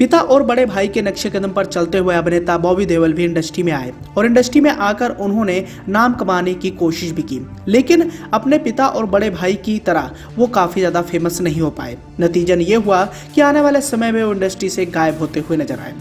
पिता और बड़े भाई के नक्शे कदम पर चलते हुए अभिनेता बॉबी देओल भी इंडस्ट्री में आए और इंडस्ट्री में आकर उन्होंने नाम कमाने की कोशिश भी की, लेकिन अपने पिता और बड़े भाई की तरह वो काफी ज्यादा फेमस नहीं हो पाए। नतीजन ये हुआ कि आने वाले समय में वो इंडस्ट्री से गायब होते हुए नजर आए।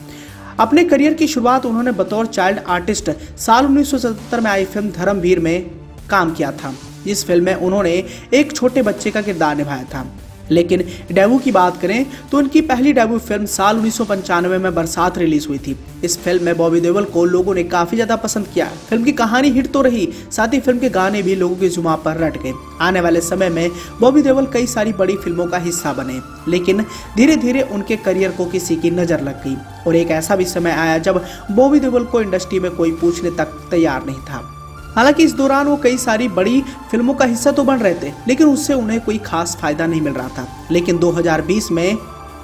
अपने करियर की शुरुआत उन्होंने बतौर चाइल्ड आर्टिस्ट साल 1977 में आई फिल्म धर्मवीर में काम किया था। इस फिल्म में उन्होंने एक छोटे बच्चे का किरदार निभाया था। लेकिन डेब्यू की बात करें तो उनकी पहली डेब्यू फिल्म साल 1995 में बरसात रिलीज हुई थी। इस फिल्म में बॉबी देओल को लोगों ने काफी ज्यादा पसंद किया। फिल्म की कहानी हिट तो रही, साथ ही फिल्म के गाने भी लोगों की जुबान पर रट गए। आने वाले समय में बॉबी देओल कई सारी बड़ी फिल्मों का हिस्सा बने, लेकिन धीरे धीरे उनके करियर को किसी की नजर लग गई और एक ऐसा भी समय आया जब बॉबी देओल को इंडस्ट्री में कोई पूछने तक तैयार नहीं था। हालांकि इस दौरान वो कई सारी बड़ी फिल्मों का हिस्सा तो बन रहे थे, लेकिन उससे उन्हें कोई खास फायदा नहीं मिल रहा था। लेकिन 2020 में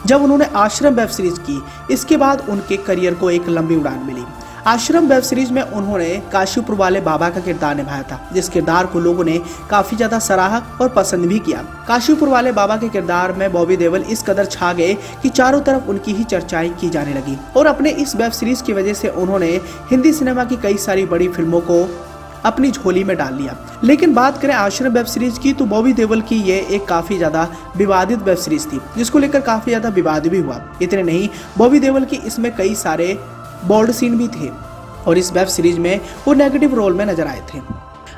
जब उन्होंने आश्रम वेब सीरीज की, इसके बाद उनके करियर को एक लंबी उड़ान मिली। आश्रम वेब सीरीज में उन्होंने काशीपुर वाले बाबा का किरदार निभाया था, जिस किरदार को लोगों ने काफी ज्यादा सराहा और पसंद भी किया। काशीपुर वाले बाबा के किरदार में बॉबी देओल इस कदर छा गए कि चारों तरफ उनकी ही चर्चाएं की जाने लगी और अपने इस वेब सीरीज की वजह से उन्होंने हिंदी सिनेमा की कई सारी बड़ी फिल्मों को अपनी झोली में डाल लिया। लेकिन बात करें आश्रम वेब सीरीज की तो बॉबी देओल की ये एक काफी ज्यादा विवादित वेब सीरीज थी, जिसको लेकर काफी ज्यादा विवाद भी हुआ। इतने नहीं, बॉबी देओल की इसमें कई सारे बोल्ड सीन भी थे और इस वेब सीरीज में वो नेगेटिव रोल में नजर आए थे।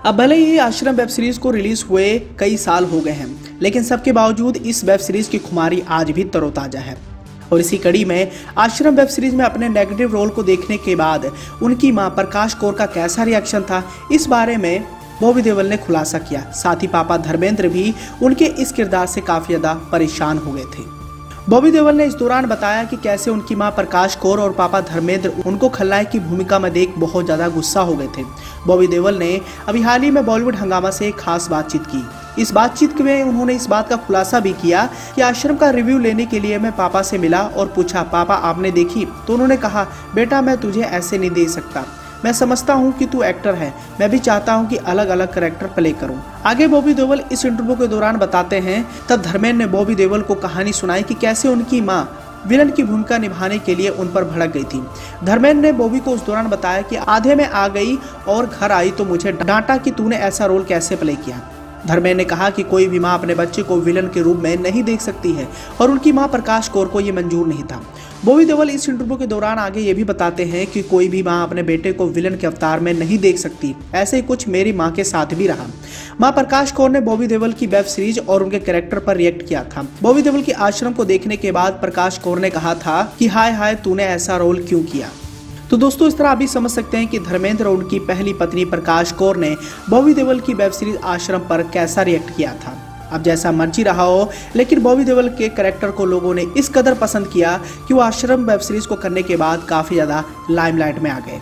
अब भले ही आश्रम वेब सीरीज को रिलीज हुए कई साल हो गए हैं, लेकिन सबके बावजूद इस वेब सीरीज की खुमारी आज भी तरोताजा है। और इसी कड़ी में आश्रम वेब सीरीज में अपने नेगेटिव रोल को देखने के बाद उनकी मां प्रकाश कौर का कैसा रिएक्शन था, इस बारे में बॉबी देओल ने खुलासा किया। साथ ही पापा धर्मेंद्र भी उनके इस किरदार से काफी ज्यादा परेशान हो गए थे। बॉबी देओल ने इस दौरान बताया कि कैसे उनकी मां प्रकाश कौर और पापा धर्मेंद्र उनको खलनायक की भूमिका में देख बहुत ज्यादा गुस्सा हो गए थे। बॉबी देओल ने अभी हाल ही में बॉलीवुड हंगामा से एक खास बातचीत की। इस बातचीत में उन्होंने इस बात का खुलासा भी किया कि आश्रम का रिव्यू लेने के लिए मैं पापा से मिला और पूछा, पापा आपने देखी? तो उन्होंने कहा, बेटा मैं तुझे ऐसे नहीं दे सकता, मैं समझता हूँ कि तू एक्टर है, मैं भी चाहता हूँ कि अलग अलग कैरेक्टर प्ले करूँ। आगे बॉबी देओल इस इंटरव्यू के दौरान बताते हैं, तब धर्मेंद्र ने बॉबी देओल को कहानी सुनाई कि कैसे उनकी माँ विलन की भूमिका निभाने के लिए उन पर भड़क गई थी। धर्मेंद्र ने बॉबी को उस दौरान बताया कि आधे में आ गई और घर आई तो मुझे डांटा कि तूने ऐसा रोल कैसे प्ले किया। धर्मेंद्र ने कहा कि कोई भी मां अपने बच्चे को विलन के रूप में नहीं देख सकती है और उनकी मां प्रकाश कौर को ये मंजूर नहीं था। बॉबी देओल इस इंटरव्यू के दौरान आगे ये भी बताते हैं कि कोई भी मां अपने बेटे को विलन के अवतार में नहीं देख सकती। ऐसे ही कुछ मेरी मां के साथ भी रहा। मां प्रकाश कौर ने बॉबी देओल की वेब सीरीज और उनके कैरेक्टर पर रिएक्ट किया था। बॉबी देओल की आश्रम को देखने के बाद प्रकाश कौर ने कहा था कि हाय हाय तूने ऐसा रोल क्यों किया। तो दोस्तों इस तरह आप भी समझ सकते हैं कि धर्मेंद्र और उनकी पहली पत्नी प्रकाश कौर ने बॉबी देओल की वेब सीरीज आश्रम पर कैसा रिएक्ट किया था। अब जैसा मर्जी रहा हो, लेकिन बॉबी देओल के कैरेक्टर को लोगों ने इस कदर पसंद किया कि वो आश्रम वेब सीरीज को करने के बाद काफी ज्यादा लाइमलाइट में आ गए।